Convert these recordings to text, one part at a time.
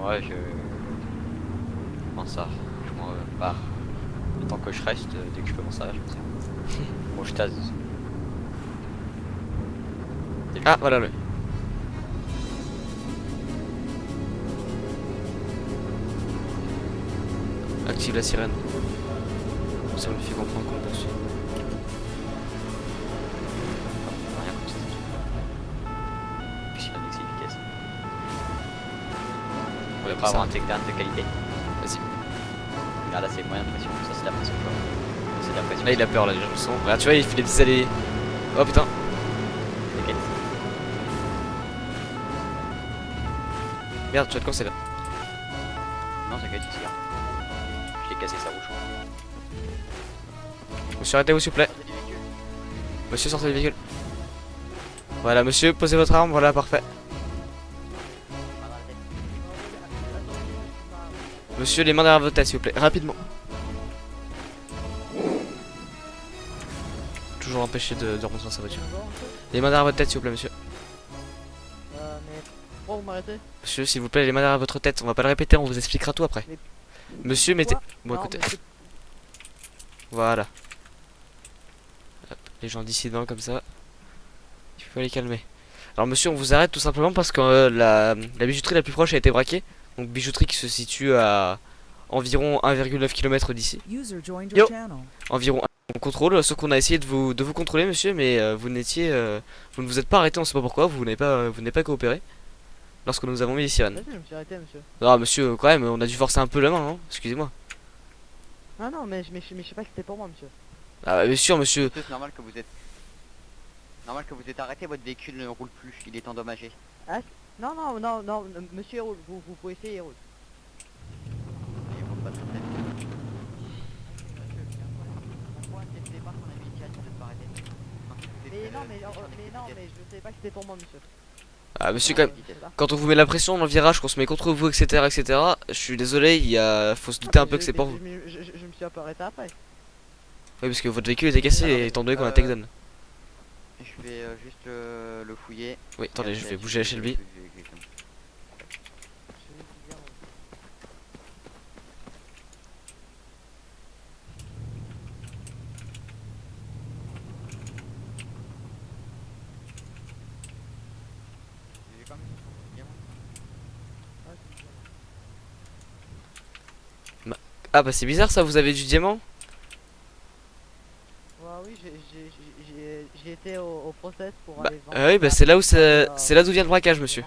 Ouais, je... Comment ça? Bah, le temps que je reste, dès que je peux m'en servir, je me sers. Bon, je tase. Ah, voilà le. Active la sirène. Ça me fait comprendre qu'on poursuit. Rien comme ça. Puis c'est efficace. On Ouais, va après pas avoir ça. un takedown de qualité. Vas-y. Regarde là, c'est moyen de pression. Ça, c'est la pression. C'est de la pression. Là, il a peur, là, je le sens. Là, tu vois, il fait des petits allées. Oh putain. T'inquiète. Merde, tu vas te coincer là. Non, t'inquiète, ici. Hein. Je t'ai cassé sa rouge. Monsieur, arrêtez-vous, s'il vous plaît. Monsieur, sortez du véhicule. Voilà, monsieur, posez votre arme. Voilà, parfait. Monsieur, les mains derrière votre tête, s'il vous plaît. Rapidement. Toujours empêché de remonter dans sa voiture. Les mains derrière votre tête, s'il vous plaît, monsieur. Mais pourquoi vous m'arrêtez? Monsieur, s'il vous plaît, les mains derrière votre tête. On va pas le répéter, on vous expliquera tout après. Mais Monsieur, mettez. quoi? Bon, Non, écoutez. mais c'est- Voilà. Hop, les gens dissidents comme ça. Il faut les calmer. Alors, monsieur, on vous arrête tout simplement parce que la bijouterie la plus proche a été braquée. Donc, bijouterie qui se situe à environ 1,9 km d'ici. Yo. Environ. On contrôle, sauf qu'on a essayé de vous contrôler, monsieur, mais vous vous ne vous êtes pas arrêté, on ne sait pas pourquoi, vous n'avez pas coopéré lorsque nous avons mis les sirènes. Vas-y, je me suis arrêté, monsieur. Ah, monsieur, quand même, on a dû forcer un peu la main, hein. Excusez-moi. Ah non, mais je sais pas que c'était pour moi, monsieur. Ah, bah, bien sûr, monsieur. C'est normal que vous êtes... Normal que vous êtes arrêté, votre véhicule ne roule plus, il est endommagé. Non, non, non, non, monsieur Hérold, vous pouvez essayer Hérold. Il roule pas très bien. Pourquoi dès le départ qu'on avait initiative de pas arrêter? Mais je savais pas que c'était pour moi, monsieur. Ah, monsieur, quand même, C'est ça. quand on vous met la pression dans le virage, qu'on se met contre vous, etc., etc., je suis désolé, faut se douter un peu que c'est pour vous. Je me suis un peu arrêté après. Oui, parce que votre véhicule était cassé, Alors, étant donné qu'on a takedown. Je vais juste le fouiller. Oui, attendez, je vais bouger la Shelby. Ah, bah, c'est bizarre ça, vous avez du diamant? Ouais, oui, j'ai été au process pour Bah, aller vendre. oui, bah, c'est là d'où vient le braquage, monsieur.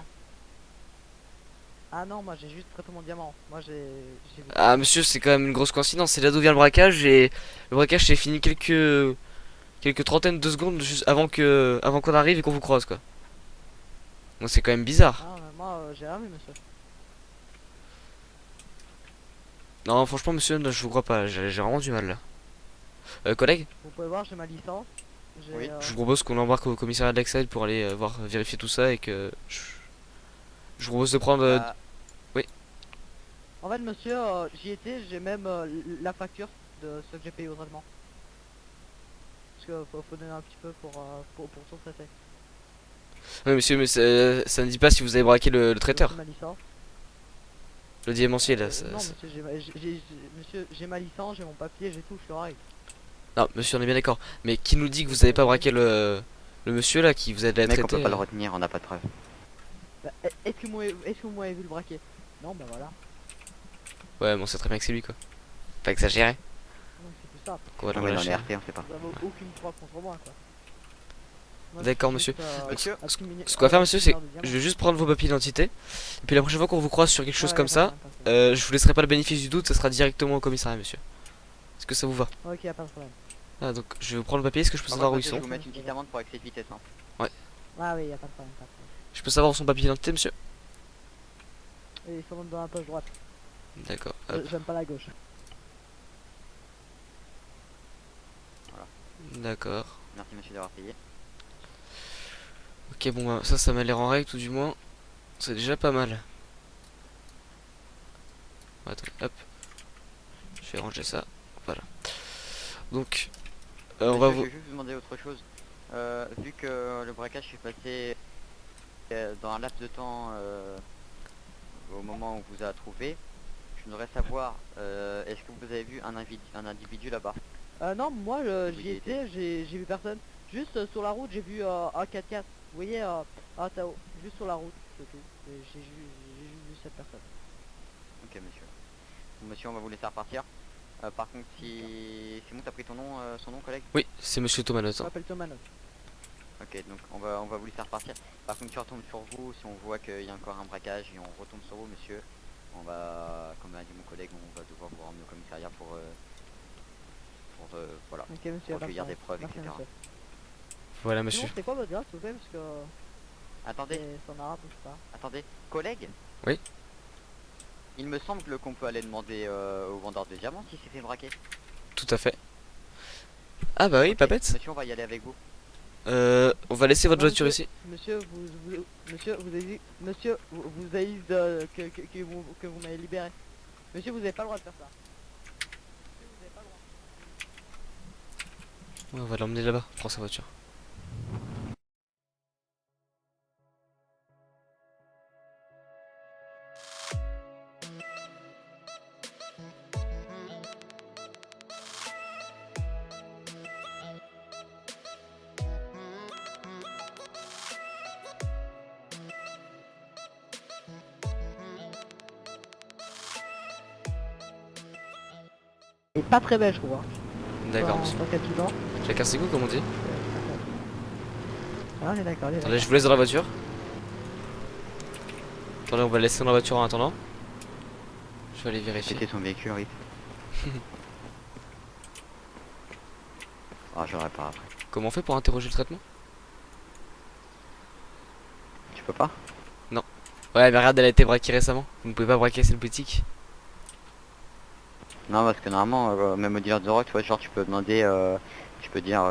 Ah non, moi j'ai juste traité mon diamant. Moi j'ai vu. Ah, monsieur, c'est quand même une grosse coïncidence, c'est là d'où vient le braquage, et le braquage s'est fini quelques trentaines de secondes juste avant qu'on arrive et qu'on vous croise, quoi. Donc c'est quand même bizarre. Ah, mais moi j'ai rien vu, monsieur. Non, franchement, monsieur, non, je vous crois pas, j'ai vraiment du mal là. Collègue, Vous pouvez voir, j'ai ma licence. J'ai, Oui. je vous propose qu'on embarque au commissariat de l'Axel pour aller vérifier tout ça et que je vous propose de prendre. Bah, Oui. En fait, monsieur, j'y étais, j'ai même la facture de ce que j'ai payé au traitement. Parce que faut donner un petit peu pour tout traiter. Oui, monsieur, mais ça ne dit pas si vous avez braqué le traiteur, J'ai ma licence. le diamantier là. Non, monsieur, monsieur, j'ai ma licence, j'ai mon papier, j'ai tout, je suis en règle. Non, monsieur, on est bien d'accord. Mais qui nous dit que vous avez pas braqué le monsieur là qui vous a mec, traité on peut pas le retenir, on n'a pas de preuves. Bah, est-ce que vous m'avez vu le braquer? Non, bah voilà. Ouais, bon, c'est très bien que c'est lui quoi. Pas exagéré. Donc c'est plus simple. Qu'on va le Non, mais dans relâcher. les RT, on sait pas. Vous avez aucune preuve contre moi, quoi. Moi, D'accord, je suis monsieur. juste, Monsieur, Ce qu'on va faire, monsieur, c'est accumuleur de diamants. je vais juste prendre vos papiers d'identité. Et puis la prochaine fois qu'on vous croise sur quelque chose Ouais, comme y a ça, pas de problème, je vous laisserai pas le bénéfice du doute, ça sera directement au commissariat, monsieur. Est-ce que ça vous va? Ok, y a pas de problème. Ah, donc je vais vous prendre le papier, est-ce que je peux savoir où ils je sont? vais vous mettre une petite amende pour excès de vitesse. Hein. Ah oui, y a pas de problème, pas de problème. Je peux savoir où sont papier d'identité, monsieur? Et ils sont même dans la poche droite. D'accord. Hop. J'aime pas la gauche. D'accord. Merci monsieur d'avoir payé. Ok, bon, bah, ça m'a l'air en règle, tout du moins. C'est déjà pas mal. Attends, hop. Je vais ranger ça. Voilà. Donc, on va Monsieur, vous. je vais juste vous demander autre chose. Vu que le braquage s'est passé dans un laps de temps au moment où vous a trouvé, je voudrais savoir, est-ce que vous avez vu un individu là-bas? Non, moi Vous j'y y étiez. étais, j'ai vu personne. Juste sur la route, j'ai vu un 4x4. Vous voyez, à Tao, juste sur la route, c'est tout. Et j'ai juste vu cette personne. Ok, monsieur. Bon, monsieur, on va vous laisser repartir. Par contre, si c'est bon, t'as pris ton nom, son nom, collègue? Oui, c'est monsieur Thomanos. Je m'appelle Thomas Note. Ok, donc on va vous laisser repartir. Par contre, tu retombes sur vous, si on voit qu'il y a encore un braquage et on retombe sur vous, monsieur, on va, comme a dit mon collègue, on va devoir vous ramener au commissariat pour voilà, Ok, monsieur, pour recueillir merci, des preuves, merci, etc. monsieur. Voilà, Sinon, monsieur. c'est quoi votre grade, s'il vous plaît, parce que Attendez, c'est en arabe, je sais pas. attendez, collègue? Oui. Il me semble qu'on peut aller demander au vendeur de diamants s'il s'est fait braquer. Tout à fait. Ah bah oui, Ok, pas bête. monsieur, on va y aller avec vous. On va laisser votre Non, voiture monsieur, ici. Monsieur, vous avez dit que vous m'avez libéré. Monsieur, vous n'avez pas le droit de faire ça. Monsieur, vous n'avez pas le droit. Ouais, on va l'emmener là-bas. Prends sa voiture. Et pas très belle, je trouve. D'accord, monsieur. Chacun ses goûts, comme on dit. Ah, on est d'accord, on est Attendez, d'accord. je vous laisse dans la voiture. Attendez, on va le laisser dans la voiture en attendant. Je vais aller vérifier. C'était son véhicule, oui. Ah, j'aurais pas après. Comment on fait pour interroger le traitement? Tu peux pas? Ouais, mais regarde, elle a été braquée récemment. Vous ne pouvez pas braquer cette boutique. Non, parce que normalement, même au dealer de drogue, tu vois, genre tu peux demander, tu peux dire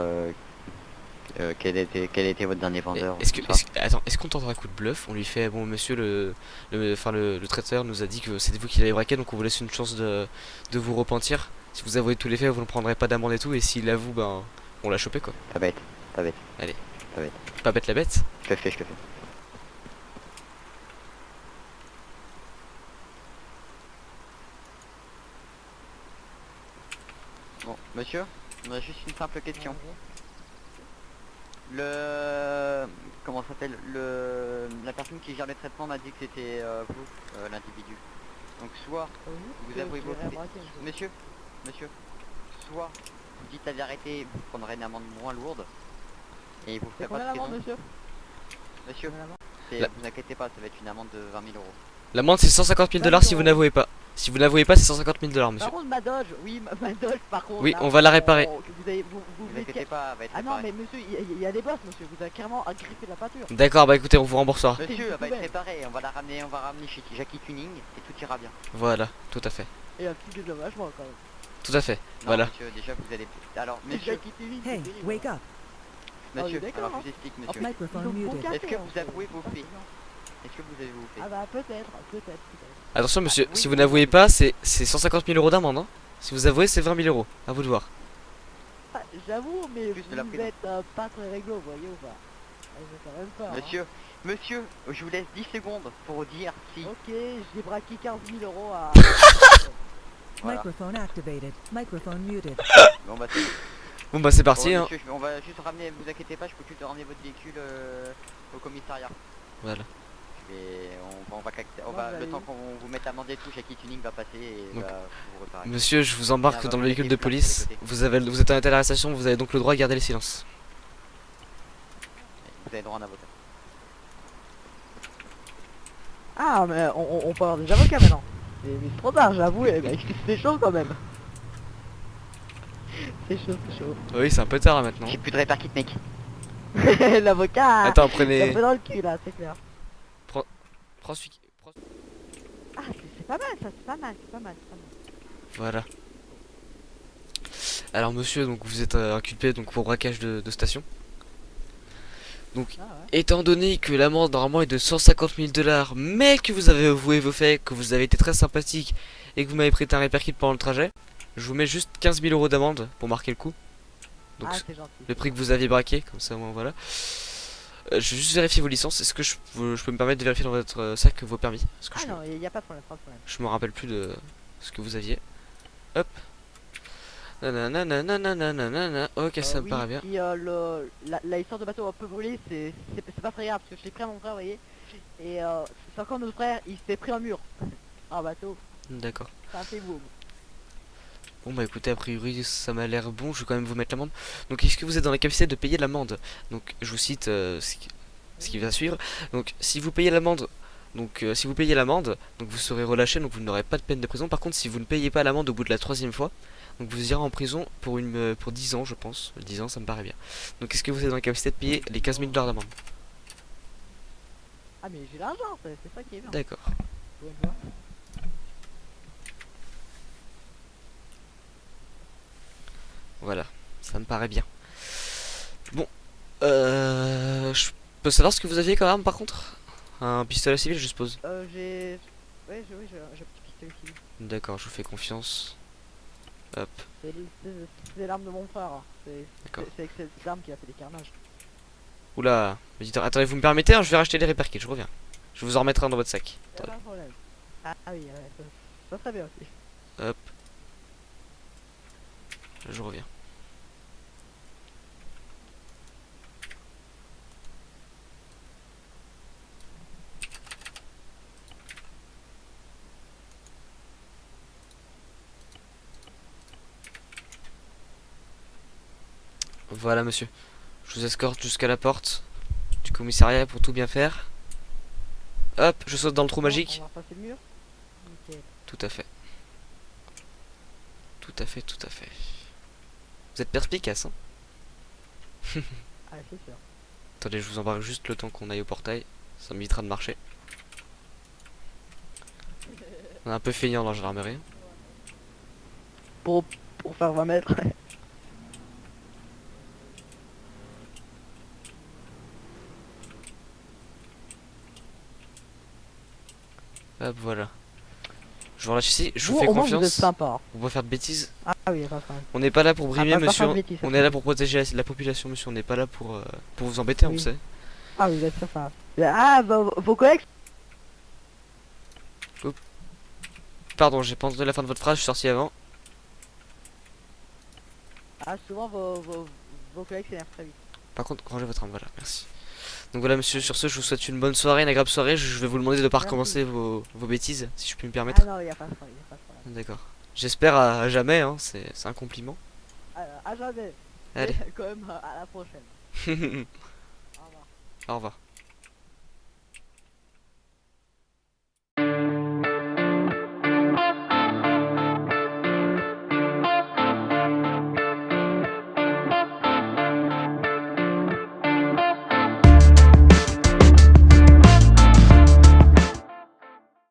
quel était votre dernier vendeur. Est-ce que, tout ça. attends, est-ce qu'on tente un coup de bluff? On lui fait, bon monsieur, le traiteur nous a dit que c'était vous qui l'avez braqué, donc on vous laisse une chance de vous repentir. Si vous avouez tous les faits, vous ne prendrez pas d'amende et tout, et s'il avoue, ben, on l'a chopé quoi. Pas bête, pas bête. Allez. Pas bête. Pas bête la bête. Je le fais, je le fais. Bon, monsieur, on a juste une simple question. Comment ça s'appelle? La personne qui gère les traitements m'a dit que c'était vous, l'individu. Donc soit vous avouez vos faits. Monsieur, soit vous dites la vérité, vous prendrez une amende moins lourde. Et vous C'est ferez pas combien de l'amende, prison. monsieur? Monsieur, Combien l'amende vous inquiétez pas, ça va être une amende de 20 000 euros. L'amende c'est 150 000 $ si vous n'avouez pas. Si vous n'avouez pas, c'est 150 000 $, monsieur. Par contre, ma Dodge, oui, ma Dodge, par contre. Oui, là, on va la réparer. Vous avez, vous Vous inquiétez pas, elle va être Ah non, réparée. mais monsieur, il y a des bosses, monsieur. Vous avez carrément agrippé la pâture. D'accord, bah écoutez, on vous remboursera. Monsieur, elle va être poubelle. réparée, on va ramener chez Jackie Tuning et tout ira bien. Voilà, tout à fait. Et un petit dédommagement quand même. Tout à fait. Non, Voilà. monsieur, déjà vous allez... Alors, Mais monsieur, Jackie TV, Hey, c'est terrible. wake up. monsieur, d'accord, alors hein. je vous explique, Oh, monsieur. Microphone Ils ont muted. bon café, Est-ce que hein, vous c'est- avouez vos c'est faits? bien. Est-ce que vous avez vos faits? Ah bah peut-être. Attention monsieur, Ah, oui, si oui, vous n'avouez oui. pas, c'est 150 000 € d'amende. Hein. Si vous avouez, c'est 20 000 €. À vous de voir. Ah, j'avoue, mais Juste de la vous prison. êtes pas très réglo, vous voyez ou pas? Ah, j'ai quand même peur. Monsieur, je vous laisse 10 secondes pour dire si... Hein. Ok, j'ai braqué 15 000 € à... Voilà. Microphone activated. Microphone muted. Bon bah c'est bon. Bon bah c'est parti. Bon, Hein. monsieur, on va juste ramener, vous inquiétez pas, je peux juste ramener votre véhicule au commissariat. Voilà. Et on va Non, le allez. temps qu'on vous mette amende et tout, Jackie Tuning va passer et Donc, va vous réparer. Monsieur, je vous embarque Bien, dans va le vous véhicule laisser de les places police. sur les Vous êtes arrêté à l'arrestation, vous avez donc le droit de garder le silence. Vous avez droit à un avocat. Ah, mais on peut avoir des avocats maintenant. Mais c'est trop tard, j'avoue, mec, c'est chaud quand même. C'est chaud. Oui, c'est un peu tard là, maintenant. J'ai plus de répercute, mec. L'avocat, Attends, il a prenez. fait dans le cul là, c'est clair. Prends celui qui- prends- Ah, c'est pas mal ça, c'est pas mal. Voilà. Alors monsieur, donc vous êtes inculpé donc pour braquage de station. Donc Ah ouais. étant donné que l'amende normalement est de 150 000 $, mais que vous avez avoué vos faits, que vous avez été très sympathique et que vous m'avez prêté un répercute pendant le trajet, je vous mets juste 15 000 € d'amende pour marquer le coup. Donc Ah, c'est gentil. le prix que vous aviez braqué, comme ça au moins voilà. Je vais juste vérifier vos licences. Est-ce que je peux me permettre de vérifier dans votre sac vos permis? Parce que Ah non, il y a pas de problème, pas de problème. je me rappelle plus de ce que vous aviez. Hop. Nanana. Ok, ça me Oui, paraît bien. puis la histoire de bateau un peu brûlé, c'est pas très grave, parce que je l'ai pris à mon frère, vous voyez. Et c'est encore notre frère, il s'est pris un mur. Un bateau, D'accord. ça fait beau. Bon bah écoutez, a priori ça m'a l'air bon, je vais quand même vous mettre l'amende. Donc est-ce que vous êtes dans la capacité de payer l'amende? Donc je vous cite ce qui va suivre. Donc si vous payez l'amende, donc vous serez relâché, donc vous n'aurez pas de peine de prison. Par contre si vous ne payez pas l'amende au bout de la 3e fois, donc vous irez en prison pour 10 ans je pense. 10 ans ça me paraît bien. Donc est-ce que vous êtes dans la capacité de payer les 15 000 $ d'amende? Ah mais j'ai l'argent, c'est ça qui est bien. D'accord. Ouais, tu vois. Voilà, ça me paraît bien. Bon, je peux savoir ce que vous aviez comme arme par contre? Un pistolet civil je suppose. J'ai... Ouais, j'ai un petit pistolet ici. D'accord, je vous fais confiance. Hop, C'est l'arme de mon frère. Hein. d'accord. C'est avec cette arme qui a fait des carnages. Oula, me dites, attendez, vous me permettez, hein, je vais racheter les repair kits, je reviens. Je vous en remettrai un dans votre sac. Y'a pas de problème. Ah oui, ouais, ça serait bien aussi. Hop. Je reviens. Voilà monsieur. Je vous escorte jusqu'à la porte du commissariat pour tout bien faire. Hop, je saute dans le trou magique. On va repasser le mur. Nickel. Tout à fait. Tout à fait, tout à fait. Vous êtes perspicace, hein? Ah c'est sûr. Attendez, je vous embarque juste le temps qu'on aille au portail. Ça m'évitera de marcher. On est un peu feignant dans la gendarmerie. Pour faire 20 mètres. Hop, voilà. Je vous relâche ici, je vous Vous, fais au moins, vous êtes confiance. sympa. On va faire de bêtises. Ah oui, pas de problème. On n'est pas là pour brimer, pas faire monsieur. de bêtises, On est là pour protéger la population, monsieur. On n'est pas là pour vous embêter, on Oui. le sait. Ah oui, vous êtes sympa. Ah, vos collègues. Pardon, j'ai pas entendu la fin de votre phrase, je suis sorti avant. Ah, souvent vos collègues s'énervent très vite. Par contre, rangez votre arme, voilà, merci. Donc voilà, monsieur, sur ce, je vous souhaite une bonne soirée, une agréable soirée. Je vais vous demander de ne pas Merci. recommencer vos bêtises, si je puis me permettre. Ah non, y a pas de problème, y a pas de problème. D'accord. J'espère à jamais, hein, c'est un compliment. À jamais. Allez. Mais quand même, à la prochaine. Au revoir. Au revoir.